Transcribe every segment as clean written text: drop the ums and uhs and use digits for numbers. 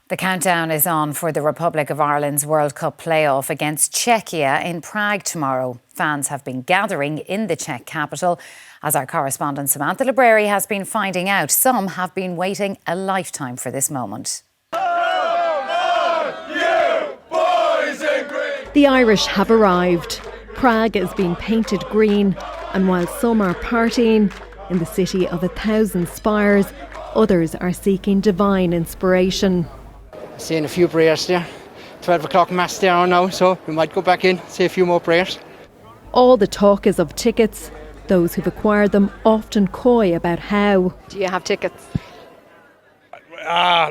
The countdown is on for the Republic of Ireland's World Cup playoff against Czechia in Prague tomorrow. Fans have been gathering in the Czech capital. As our correspondent Samantha Library has been finding out, some have been waiting a lifetime for this moment. The Irish have arrived. Prague is being painted green, and while some are partying in the city of 1,000 spires, others are seeking divine inspiration. Saying a few prayers there. 12 o'clock mass there now, so we might go back in, say a few more prayers. All the talk is of tickets. Those who've acquired them often coy about how. Do you have tickets?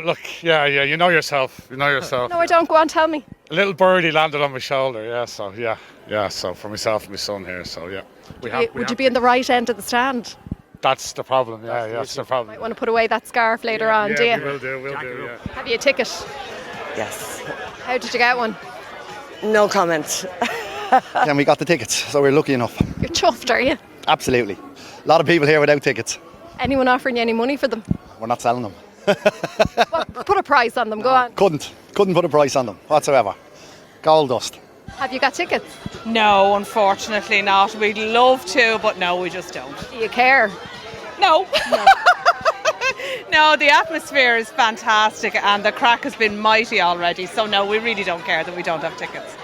Look, yeah, you know yourself. No, I don't. Go on, tell me. A little birdie landed on my shoulder, so for myself and my son here, so yeah. Would you be in the right end of the stand? That's the problem, that's the problem. Might want to put away that scarf later on, do you? We'll do, yeah. Have you a ticket? Yes. How did you get one? No comment. And we got the tickets, so we're lucky enough. You're chuffed, are you? Absolutely. A lot of people here without tickets. Anyone offering you any money for them? We're not selling them. Well, put a price on them, go on. Couldn't put a price on them whatsoever. Gold dust. Have you got tickets? No, unfortunately not. We'd love to, but no, we just don't. Do you care? No. No, the atmosphere is fantastic and the crack has been mighty already. So no, we really don't care that we don't have tickets.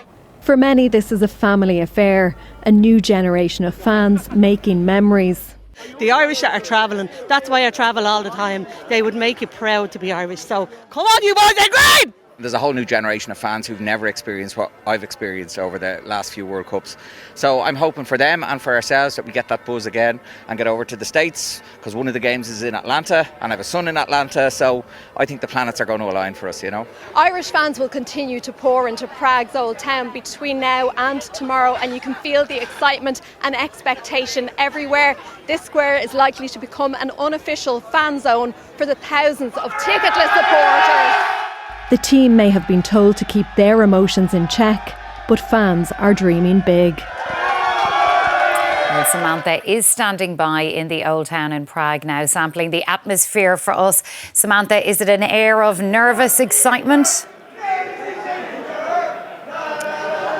For many, this is a family affair, a new generation of fans making memories. The Irish that are travelling, that's why I travel all the time. They would make you proud to be Irish. So come on, you boys, they're great! There's a whole new generation of fans who've never experienced what I've experienced over the last few World Cups. So I'm hoping for them and for ourselves that we get that buzz again and get over to the States, because one of the games is in Atlanta and I have a son in Atlanta, so I think the planets are going to align for us, you know. Irish fans will continue to pour into Prague's old town between now and tomorrow, and you can feel the excitement and expectation everywhere. This square is likely to become an unofficial fan zone for the thousands of ticketless supporters. The team may have been told to keep their emotions in check, but fans are dreaming big. Well, Samantha is standing by in the old town in Prague now, sampling the atmosphere for us. Samantha, is it an air of nervous excitement?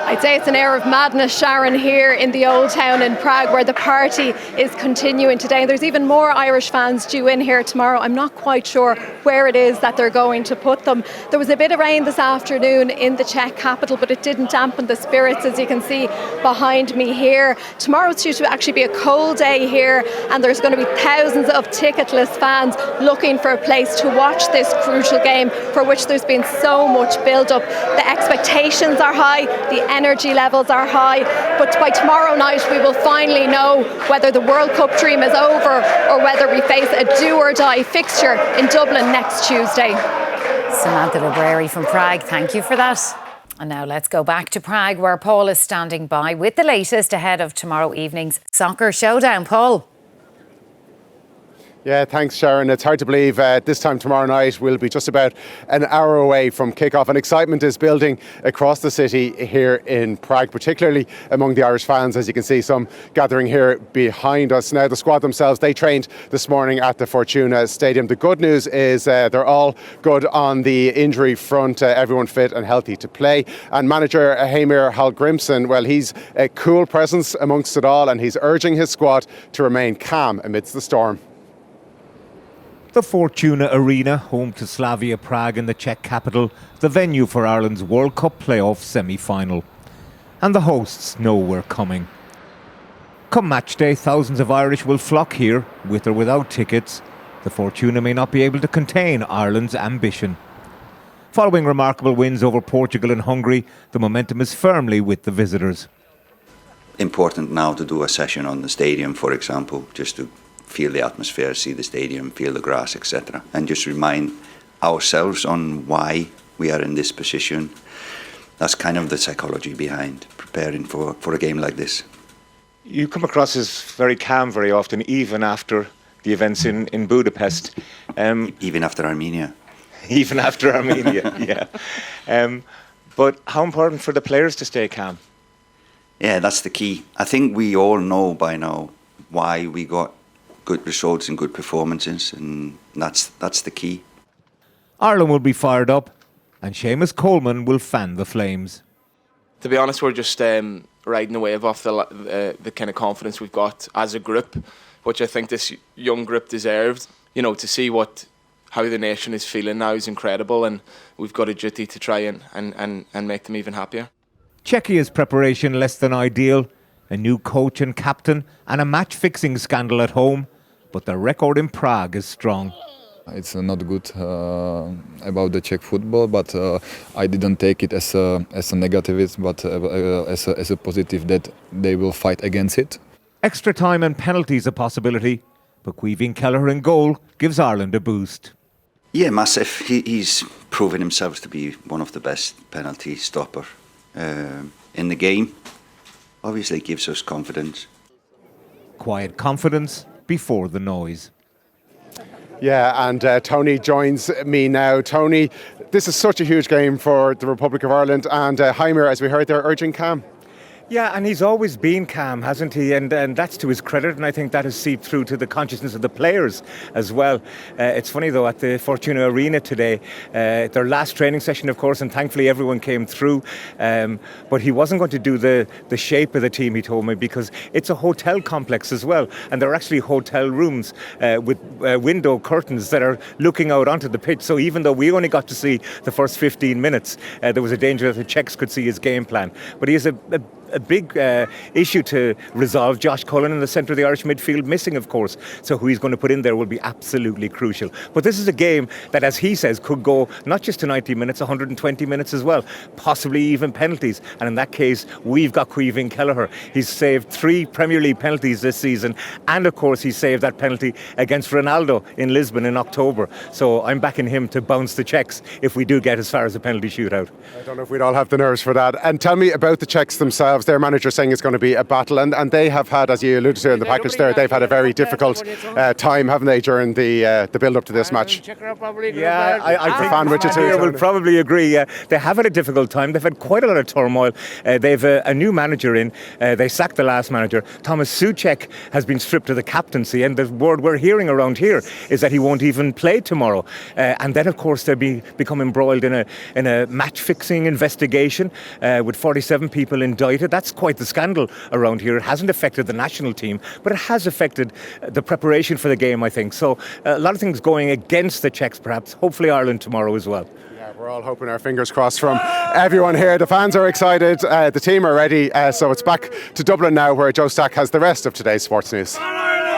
I'd say it's an air of madness, Sharon, here in the old town in Prague, where the party is continuing today. There's even more Irish fans due in here tomorrow. I'm not quite sure where it is that they're going to put them. There was a bit of rain this afternoon in the Czech capital, but it didn't dampen the spirits, as you can see behind me here. Tomorrow's due to actually be a cold day here, and there's going to be thousands of ticketless fans looking for a place to watch this crucial game, for which there's been so much build-up. The expectations are high, the energy levels are high, but by tomorrow night we will finally know whether the World Cup dream is over or whether we face a do-or-die fixture in Dublin next Tuesday. Samantha Library from Prague, thank you for that. And now let's go back to Prague, where Paul is standing by with the latest ahead of tomorrow evening's soccer showdown. Paul. Yeah, thanks, Sharon. It's hard to believe this time tomorrow night we'll be just about an hour away from kick-off, and excitement is building across the city here in Prague, particularly among the Irish fans, as you can see some gathering here behind us. Now, the squad themselves, they trained this morning at the Fortuna Stadium. The good news is they're all good on the injury front, everyone fit and healthy to play. And manager Heimir Hallgrimsson, well, he's a cool presence amongst it all, and he's urging his squad to remain calm amidst the storm. The Fortuna Arena, home to Slavia Prague in the Czech capital, the venue for Ireland's World Cup playoff semi-final. And the hosts know we're coming. Come match day, thousands of Irish will flock here, with or without tickets. The Fortuna may not be able to contain Ireland's ambition. Following remarkable wins over Portugal and Hungary, the momentum is firmly with the visitors. Important now to do a session on the stadium, for example, just to feel the atmosphere, see the stadium, feel the grass, etc. And just remind ourselves on why we are in this position. That's kind of the psychology behind preparing for a game like this. You come across as very calm very often, even after the events in Budapest. Even after Armenia. Even after Armenia, yeah. But how important for the players to stay calm? Yeah, that's the key. I think we all know by now why we got good results and good performances, and that's the key. Ireland will be fired up, and Seamus Coleman will fan the flames. To be honest, we're just riding the wave off the kind of confidence we've got as a group, which I think this young group deserved. You know, to see how the nation is feeling now is incredible, and we've got a duty to try and make them even happier. Czechia's preparation less than ideal, a new coach and captain and a match-fixing scandal at home, but the record in Prague is strong. It's not good about the Czech football, but I didn't take it as a negativism, but as a positive that they will fight against it. Extra time and penalties a possibility, but Caoimhín Kelleher in goal gives Ireland a boost. Yeah, massive. He's proven himself to be one of the best penalty stopper in the game. Obviously gives us confidence. Quiet confidence before the noise. Yeah, and Tony joins me now. Tony, this is such a huge game for the Republic of Ireland, and Heimer, as we heard there, urging calm. Yeah, and he's always been calm, hasn't he? And that's to his credit, and I think that has seeped through to the consciousness of the players as well. It's funny, though, at the Fortuna Arena today, their last training session, of course, and thankfully everyone came through, but he wasn't going to do the shape of the team, he told me, because it's a hotel complex as well, and there are actually hotel rooms with window curtains that are looking out onto the pitch, so even though we only got to see the first 15 minutes, there was a danger that the Czechs could see his game plan. But he has a big issue to resolve. Josh Cullen in the centre of the Irish midfield missing, of course, so who he's going to put in there will be absolutely crucial. But this is a game that, as he says, could go not just to 90 minutes, 120 minutes as well, possibly even penalties, and in that case we've got Caoimhín Kelleher. He's saved 3 Premier League penalties this season, and of course he saved that penalty against Ronaldo in Lisbon in October, so I'm backing him to bounce the Czechs if we do get as far as a penalty shootout. I don't know if we'd all have the nerves for that. And tell me about the Czechs themselves. Their manager saying it's going to be a battle, and they have had, as you alluded to in the package there, they've had a very difficult time, haven't they, during the build-up to this match? Yeah, I think fan Richard here will probably agree. They have had a difficult time. They've had quite a lot of turmoil. They've a new manager in. They sacked the last manager. Thomas Souček has been stripped of the captaincy, and the word we're hearing around here is that he won't even play tomorrow. And then, of course, they'll become embroiled in a match-fixing investigation with 47 people indicted. That's quite the scandal around here. It hasn't affected the national team, but it has affected the preparation for the game, I think. So a lot of things going against the Czechs, perhaps. Hopefully Ireland tomorrow as well. Yeah, we're all hoping, our fingers crossed from everyone here. The fans are excited, the team are ready, so it's back to Dublin now, where Joe Stack has the rest of today's sports news.